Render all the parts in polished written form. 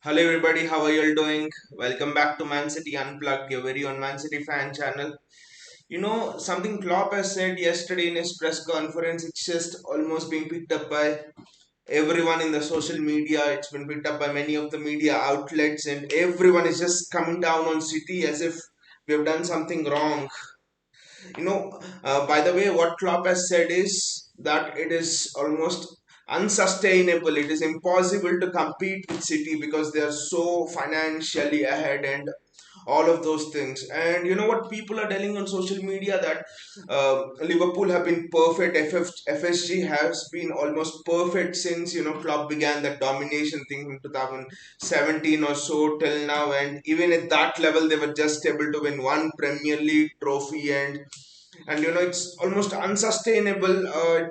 Hello everybody, how are you all doing? Welcome back to Man City Unplugged, your very own Man City fan channel. Something Klopp has said yesterday in his press conference, it's just almost being picked up by everyone in the social media. It's been picked up by many of the media outlets, and everyone is just coming down on City as if we have done something wrong. By the way, what Klopp has said is that it is almost unsustainable. It is impossible to compete with City because they are so financially ahead and all of those things. And you know what people are telling on social media that Liverpool have been perfect. FSG has been almost perfect since Klopp began that domination thing in 2017 or so till now. And even at that level, they were just able to win one Premier League trophy and it's almost unsustainable.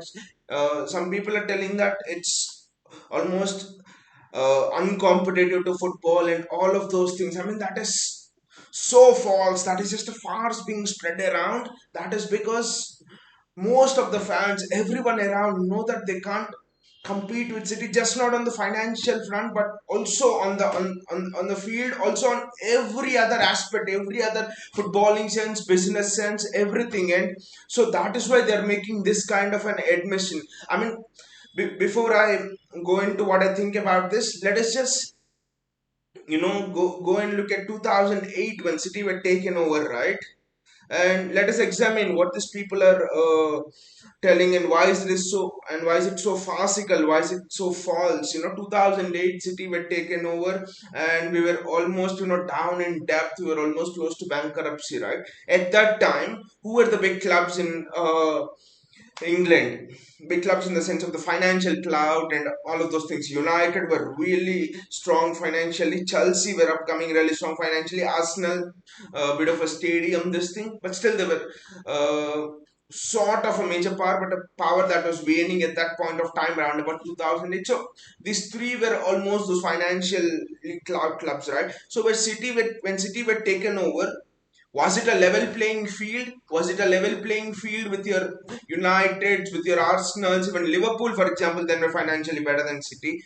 Some people are telling that it's almost uncompetitive to football and all of those things. I mean, that is so false. That is just a farce being spread around. That is because most of the fans, everyone around, know that they can't compete with City, just not on the financial front, but also on the field, also on every other aspect, every other footballing sense, business sense, everything. And so that is why they're making this kind of an admission. I mean, before I go into what I think about this, let us just go and look at 2008 when City were taken over, right? And let us examine what these people are telling, and why is it so farcical, why is it so false. 2008 City were taken over, and we were almost down in depth. We were almost close to bankruptcy, right? At that time, who were the big clubs in England? Big clubs in the sense of the financial cloud and all of those things. United were really strong financially. Chelsea were upcoming really strong financially. Arsenal, a bit of a stadium, this thing, but still they were sort of a major power, but a power that was waning at that point of time around about 2008. So these three were almost those financial cloud clubs, right? So when City were taken over, was it a level playing field? Was it a level playing field with your Uniteds, with your Arsenals, even Liverpool, for example, then were financially better than City?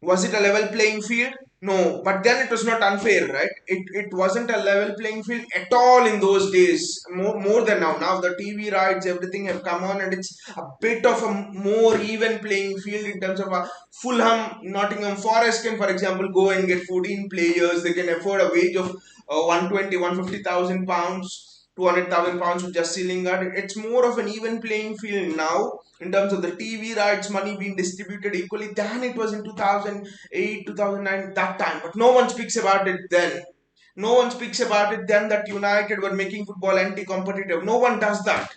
Was it a level playing field? No, but then it was not unfair, right? It wasn't a level playing field at all in those days. More than now. Now the TV rights, everything have come on, and it's a bit of a more even playing field in terms of a Fulham, Nottingham Forest can, for example, go and get 14 players. They can afford a wage of 120, 150,000 pounds. 200,000 pounds with just ceiling guard. It's more of an even playing field now in terms of the TV rights money being distributed equally than it was in 2008, 2009, that time. But no one speaks about it then. No one speaks about it then that United were making football anti-competitive. No one does that.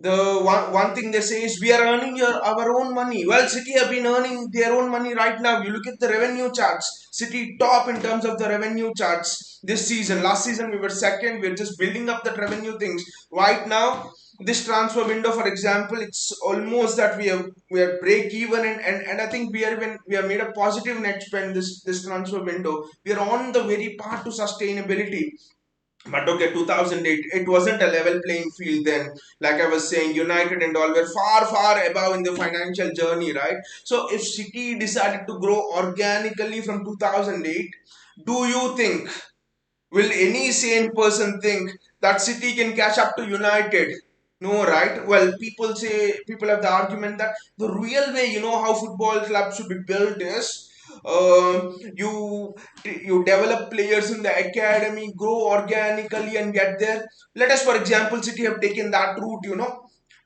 The one thing they say is we are earning our own money. Well, City have been earning their own money right now. You look at the revenue charts. City top in terms of the revenue charts this season. Last season we were second. We're just building up that revenue things. Right now, this transfer window, for example, it's almost that we are break even, and I think we have made a positive net spend this transfer window. We are on the very path to sustainability. But okay, 2008, it wasn't a level playing field then. Like I was saying, United and all were far, far above in the financial journey, right? So if City decided to grow organically from 2008, do you think, will any sane person think that City can catch up to United? No, right? Well, people have the argument that the real way, how football clubs should be built is you develop players in the academy, grow organically, and get there. Let us, for example, City have taken that route,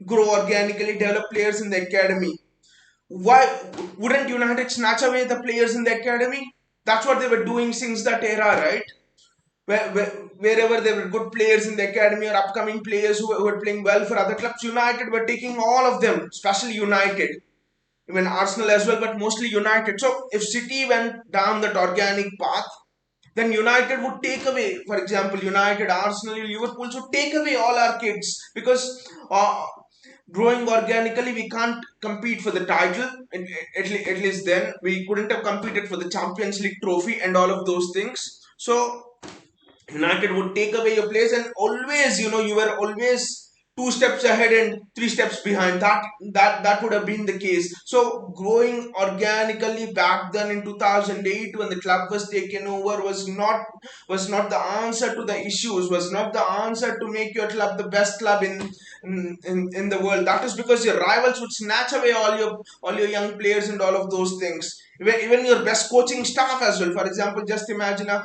grow organically, develop players in the academy. Why wouldn't United snatch away the players in the academy? That's what they were doing since that era, right? Wherever there were good players in the academy or upcoming players who were playing well for other clubs, United were taking all of them, especially United, even Arsenal as well, but mostly United. So if City went down that organic path, then United would take away, for example, United, Arsenal, Liverpool should take away all our kids because growing organically, we can't compete for the title. At least then, we couldn't have competed for the Champions League trophy and all of those things. So United would take away your place, and always, you were always two steps ahead and three steps behind. That would have been the case. So growing organically back then in 2008 when the club was taken over was not the answer to the issues, was not the answer to make your club the best club in the world. That is because your rivals would snatch away all your young players and all of those things. Even your best coaching staff as well. For example, just imagine a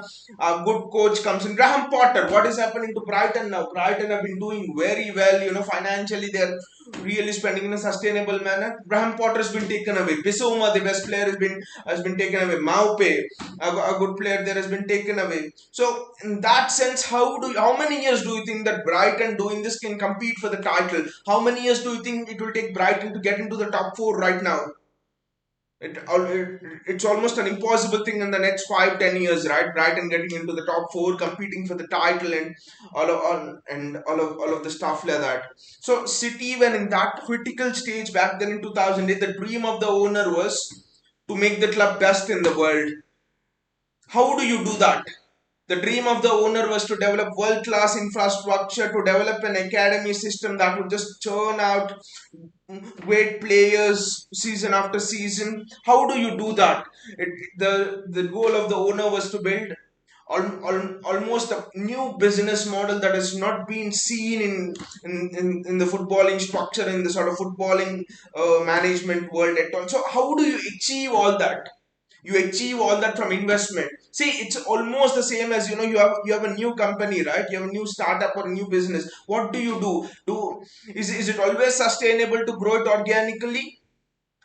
good coach comes in. Graham Potter, what is happening to Brighton now? Brighton have been doing very well, financially they're really spending in a sustainable manner. Graham Potter has been taken away. Bissouma, the best player, has been taken away. Maupe, a good player there, has been taken away. So in that sense, how many years do you think that Brighton doing this can compete for the title? How many years do you think it will take Brighton to get into the top four right now? It's almost an impossible thing in the next 5-10 years, right? Brighton getting into the top four, competing for the title, and all of the stuff like that. So City, when in that critical stage back then in 2008, the dream of the owner was to make the club best in the world. How do you do that? The dream of the owner was to develop world class infrastructure, to develop an academy system that would just churn out great players season after season. How do you do that? The goal of the owner was to build almost a new business model that has not been seen in the footballing structure, in the sort of footballing management world at all. So how do you achieve all that? You achieve all that from investment. See, it's almost the same as, you have a new company, right? You have a new startup or a new business. What do is it always sustainable to grow it organically?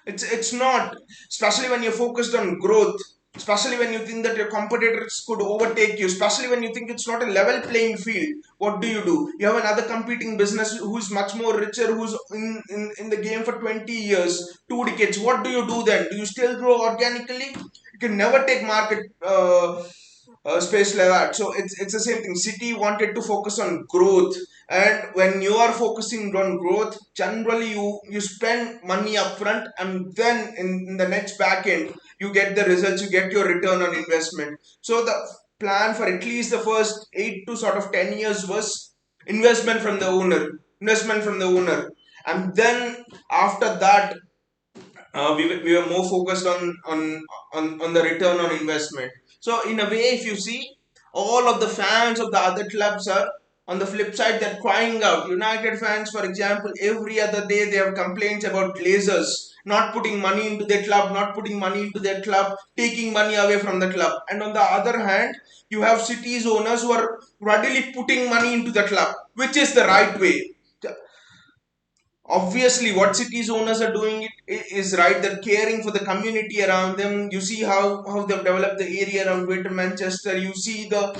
It's not, especially when you're focused on growth, especially when you think that your competitors could overtake you, especially when you think it's not a level playing field. What do? You have another competing business who's much more richer, who's in the game for 20 years, 2 decades. What do then? Do you still grow organically? You can never take market space like that. So it's the same thing. City wanted to focus on growth, and when you are focusing on growth, generally you spend money upfront, and then in the next back end you get the results, you get your return on investment. So the plan for at least the first 8 to 10 years was investment from the owner, and then after that we were more focused on the return on investment. So in a way, if you see, all of the fans of the other clubs are on the flip side, they're crying out. United fans, for example, every other day they have complaints about Glazers not putting money into their club, taking money away from the club. And on the other hand, you have cities owners who are readily putting money into the club, which is the right way. Obviously, what cities owners are doing is right. They're caring for the community around them. You see how they've developed the area around Greater Manchester. You see the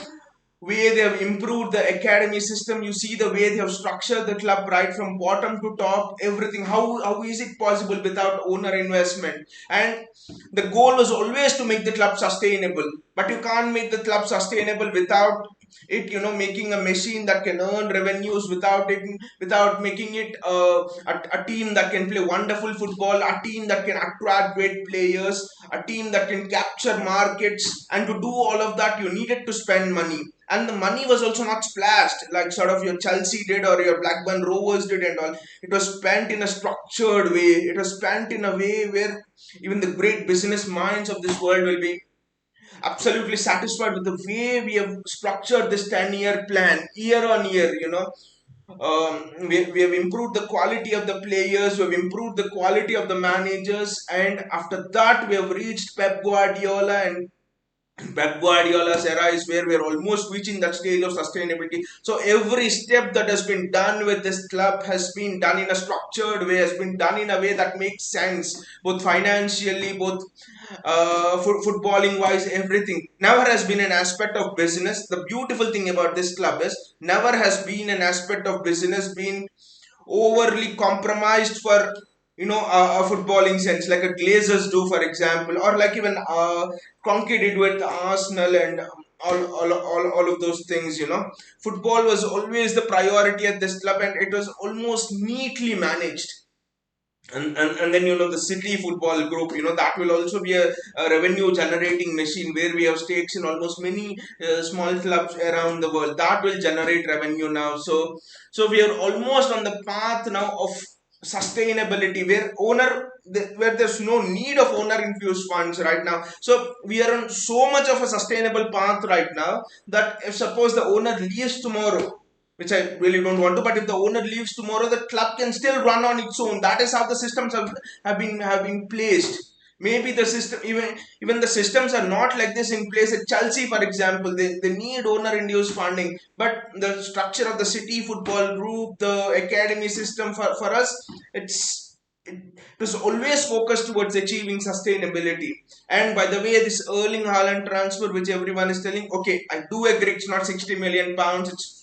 way they have improved the academy system. You see the way they have structured the club right from bottom to top, everything. How is it possible without owner investment? And the goal was always to make the club sustainable, but you can't make the club sustainable without it, making a machine that can earn revenues, without making it a team that can play wonderful football, a team that can attract great players, a team that can capture markets. And to do all of that, you needed to spend money. And the money was also not splashed like sort of your Chelsea did or your Blackburn Rovers did and all. It was spent in a structured way. It was spent in a way where even the great business minds of this world will be absolutely satisfied with the way we have structured this 10-year plan year on year. We have improved the quality of the players, we have improved the quality of the managers, and after that we have reached Pep Guardiola's era is where we're almost reaching that stage of sustainability. So every step that has been done with this club has been done in a structured way, has been done in a way that makes sense, both financially, both footballing wise, everything. Never has been an aspect of business. The beautiful thing about this club is never has been an aspect of business been overly compromised for a footballing sense, like a Glazers do, for example, or like even Conky did with Arsenal and all of those things. Football was always the priority at this club, and it was almost neatly managed. And then the city football group, that will also be a revenue generating machine where we have stakes in almost many small clubs around the world that will generate revenue now. So we are almost on the path now of sustainability where where there's no need of owner infused funds right now. So we are on so much of a sustainable path right now that if suppose the owner leaves tomorrow, which I really don't want to. But if the owner leaves tomorrow, the club can still run on its own. That is how the systems have been placed. Maybe the system, even the systems are not like this in place. At Chelsea, for example, they need owner-induced funding, but the structure of the city football group, the academy system for us, it was always focused towards achieving sustainability. And by the way, this Erling Haaland transfer, which everyone is telling, okay, I do agree, it's not 60 million pounds, it's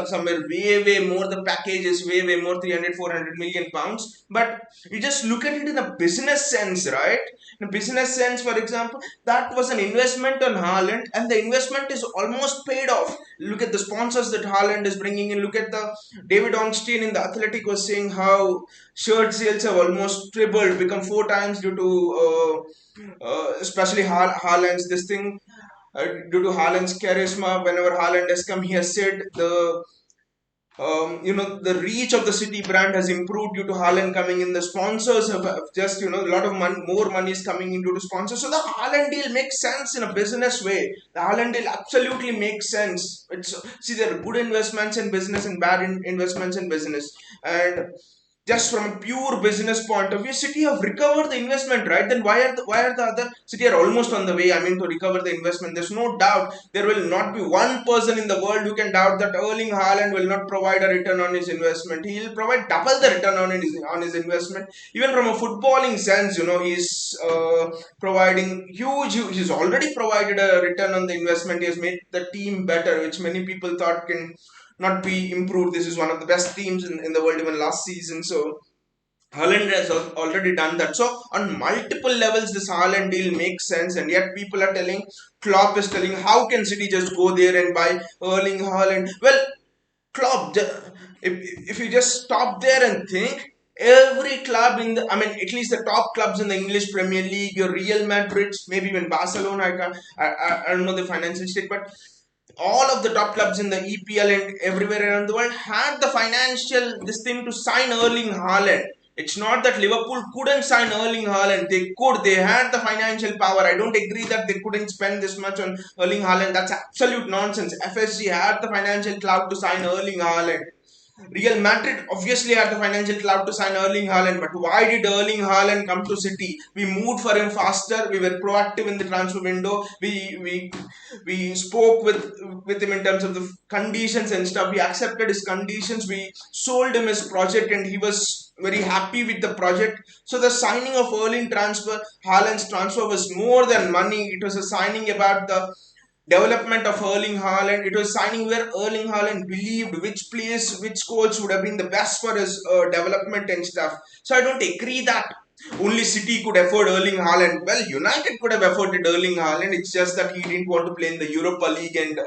somewhere way more. The package is way more, 300 400 million pounds. But you just look at it in a business sense, right? In a business sense, for example, that was an investment on Haaland, and the investment is almost paid off. Look at the sponsors that Haaland is bringing in. Look at the David Ornstein in the Athletic was saying how shirt sales have almost tripled, become four times due to especially Haaland's this thing, due to Haaland's charisma. Whenever Haaland has come, he has said the reach of the City brand has improved due to Haaland coming in. The sponsors have just a lot of more money is coming in due to sponsors. So the Haaland deal makes sense in a business way. The Haaland deal absolutely makes sense. See, there are good investments in business and bad investments in business, and just from a pure business point of view, City have recovered the investment, right? Then why are the other City are almost on the way? I mean, to recover the investment. There's no doubt. There will not be one person in the world who can doubt that Erling Haaland will not provide a return on his investment. He will provide double the return on his investment. Even from a footballing sense, he's providing huge. He's already provided a return on the investment. He has made the team better, which many people thought can not be improved. This is one of the best teams in the world even last season. So Haaland has already done that. So on multiple levels, this Haaland deal makes sense, and yet people are telling, Klopp is telling, how can City just go there and buy Erling Haaland? Well, Klopp, if you just stop there and think, every club I mean, at least the top clubs in the English Premier League, your Real Madrid, maybe even Barcelona, I don't know the financial state, but all of the top clubs in the EPL and everywhere around the world had the financial this thing to sign Erling Haaland. It's not that Liverpool couldn't sign Erling Haaland. They could. They had the financial power. I don't agree that they couldn't spend this much on Erling Haaland. That's absolute nonsense. FSG had the financial clout to sign Erling Haaland. Real Madrid obviously had the financial clout to sign Erling Haaland, but why did Erling Haaland come to City? We moved for him faster. We were proactive in the transfer window. We spoke with him in terms of the conditions and stuff. We accepted his conditions. We sold him his project, and he was very happy with the project. So the signing of Haaland's transfer was more than money. It was a signing about the development of Erling Haaland. It was signing where Erling Haaland believed which place, which coach would have been the best for his development and stuff. So I don't agree that only City could afford Erling Haaland. Well, United could have afforded Erling Haaland. It's just that he didn't want to play in the Europa League and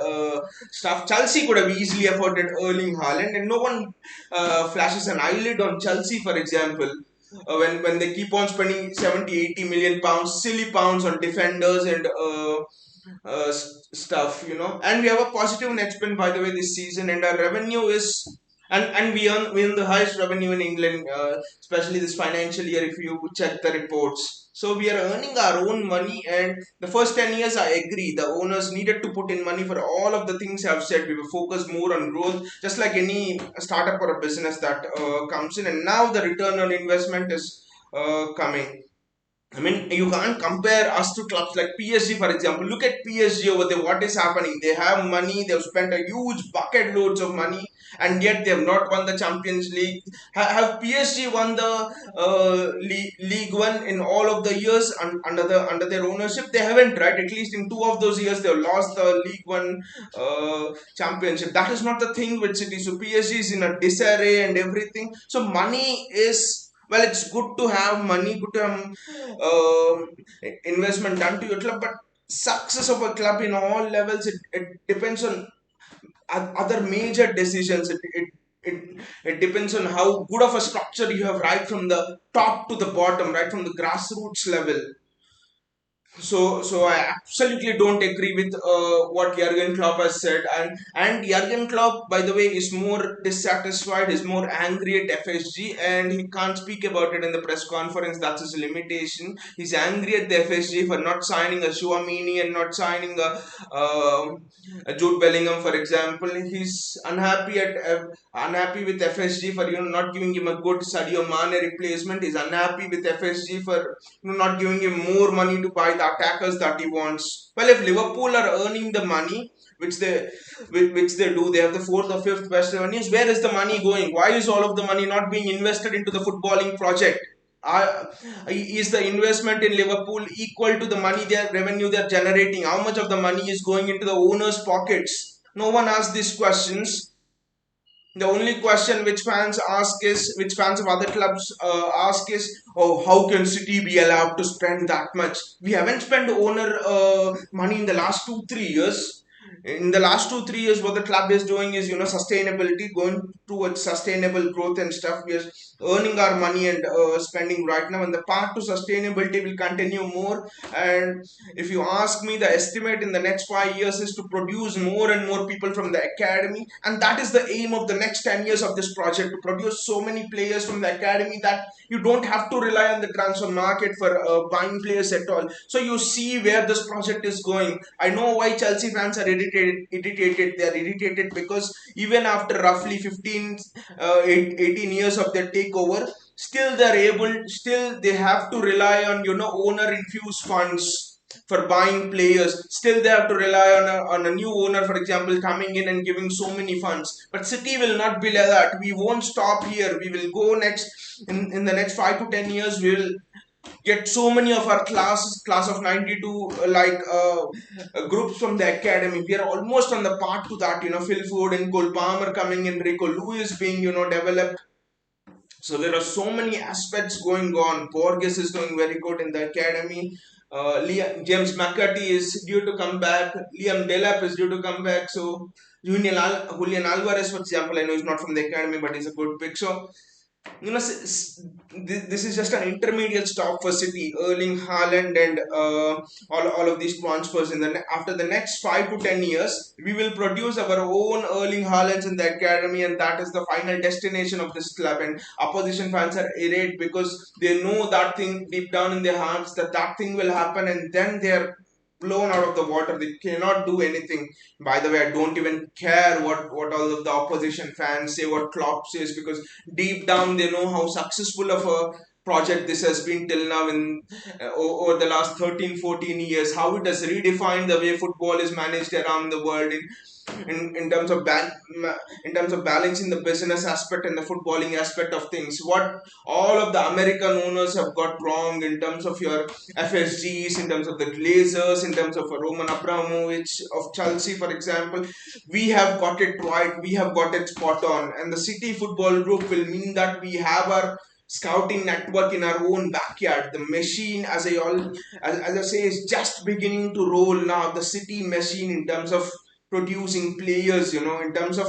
stuff. Chelsea could have easily afforded Erling Haaland, and no one flashes an eyelid on Chelsea, for example. When they keep on spending 70 80 million pounds, silly pounds on defenders and stuff, and we have a positive net spend, by the way, this season, and our revenue is, and we earn the highest revenue in England, especially this financial year if you check the reports. So we are earning our own money, and the first 10 years, I agree, the owners needed to put in money for all of the things I've said. We were focused more on growth, just like any startup or a business that comes in, and now the return on investment is coming. I mean, you can't compare us to clubs like PSG, for example. Look at PSG over there. What is happening? They have money. They've spent a huge bucket loads of money, and yet they have not won the Champions League. Have PSG won the League One in all of the years under their ownership? They haven't, right? At least in two of those years, they've lost the League One championship. That is not the thing with City. So PSG is in a disarray and everything. So money is, well, it's good to have money, good to have investment done to your club, but success of a club in all levels, it depends on other major decisions. It it it depends on how good of a structure you have, right from the top to the bottom, right from the grassroots level. So I absolutely don't agree with what Jurgen Klopp has said, and Jurgen Klopp, by the way, is more dissatisfied, is more angry at FSG, and he can't speak about it in the press conference. That's his limitation. He's angry at the FSG for not signing a Chouamini and not signing a Jude Bellingham, for example. He's unhappy with FSG for not giving him a good Sadio Mane replacement. He's unhappy with FSG for not giving him more money to buy the attackers that he wants. Well, if Liverpool are earning the money, which they which they do, they have the fourth or fifth best revenues. Where is the money going? Why is all of the money not being invested into the footballing project? Uh, is the investment in Liverpool equal to the money their revenue they're generating? How much of the money is going into the owners' pockets? No one asks these questions. The only question which fans of other clubs ask is, oh, how can City be allowed to spend that much? We haven't spent owner money in the last 2 3 years. In the last 2 3 years, what the club is doing is, sustainability, going towards sustainable growth and stuff. We are earning our money and spending right now, and the path to sustainability will continue more. And if you ask me, the estimate in the next 5 years is to produce more and more people from the academy, and that is the aim of the next 10 years of this project, to produce so many players from the academy that you don't have to rely on the transfer market for buying players at all. So you see where this project is going. I know why Chelsea fans are irritated. They are irritated because even after roughly 18 years of their takeover, still they have to rely on owner infused funds for buying players. Still they have to rely on a new owner, for example, coming in and giving so many funds. But City will not be like that. We won't stop here. We will go next in the next 5 to 10 years. We will get so many of our class of 92 groups from the academy. We are almost on the path to that. Phil Foden, Cole Palmer coming in, Rico Lewis being developed. So there are so many aspects going on. Borges is doing very good in the academy. James McCarthy is due to come back. Liam Delap is due to come back. So Julian Alvarez, for example, I know he's not from the academy, but he's a good pick. So this is just an intermediate stop for City. Erling Haaland and all of these transfers after the next 5 to 10 years, we will produce our own Erling Haalands in the academy, and that is the final destination of this club. And opposition fans are irate because they know that thing deep down in their hearts, that thing will happen, and then they are blown out of the water. They cannot do anything. By the way, I don't even care what all of the opposition fans say, what Klopp says, because deep down they know how successful of a project this has been till now in over the last 13 14 years, how it has redefined the way football is managed around the world in terms of in terms of balancing the business aspect and the footballing aspect of things. What all of the American owners have got wrong in terms of your FSGs, in terms of the Glazers, in terms of Roman Abramovich of Chelsea, for example, we have got it right. We have got it spot on, and the City Football Group will mean that we have our scouting network in our own backyard. The machine, as I say, is just beginning to roll now. The City machine, in terms of producing players, in terms of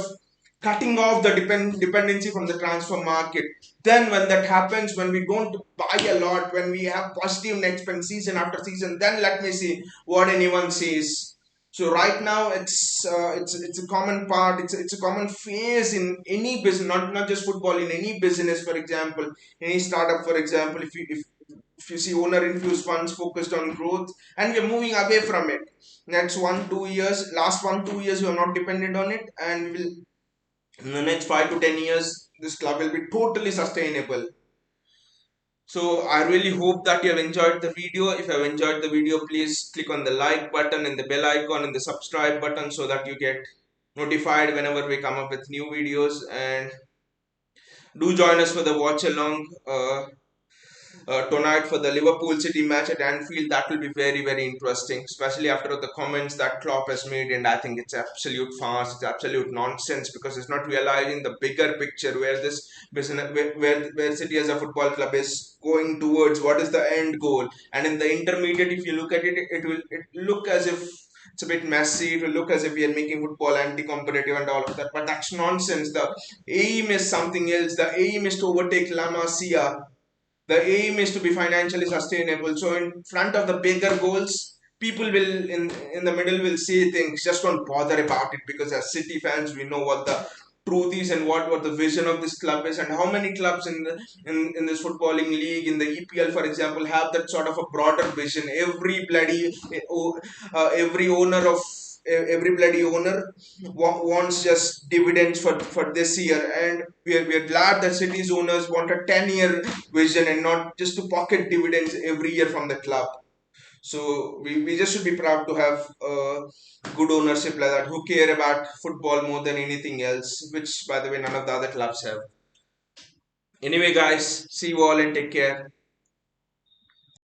cutting off the dependency from the transfer market. Then when that happens, when we don't buy a lot, when we have positive net spend season after season, then let me see what anyone says. So right now it's a common part. It's a common phase in any business, not just football, in any business. For example, any startup, for example, if you see owner infused funds focused on growth, and we're moving away from it. Next 1 2 years, last 1 2 years, we are not dependent on it, and will in the next 5 to 10 years, this club will be totally sustainable. So I really hope that you have enjoyed the video. If you have enjoyed the video, please click on the like button and the bell icon and the subscribe button so that you get notified whenever we come up with new videos. And do join us for the watch along tonight for the Liverpool City match at Anfield. That will be very, very interesting, especially after the comments that Klopp has made. And I think it's absolute farce, it's absolute nonsense, because it's not realizing the bigger picture where this business, where City as a football club is going towards. What is the end goal? And in the intermediate, if you look at it, it will look as if It's a bit messy. It will look as if we are making football anti-competitive and all of that, but that's nonsense. The aim is something else. The aim is to overtake La Masia. The aim is to be financially sustainable. So in front of the bigger goals, people will in the middle will say things. Just don't bother about it, because as City fans, we know what the truth is and what the vision of this club is, and how many clubs in this footballing league, in the EPL for example, have that sort of a broader vision. Every owner of every bloody owner wants just dividends for this year, and we are glad that City's owners want a 10-year vision and not just to pocket dividends every year from the club. So we just should be proud to have good ownership like that, who care about football more than anything else, which by the way none of the other clubs have. Anyway guys, see you all and take care.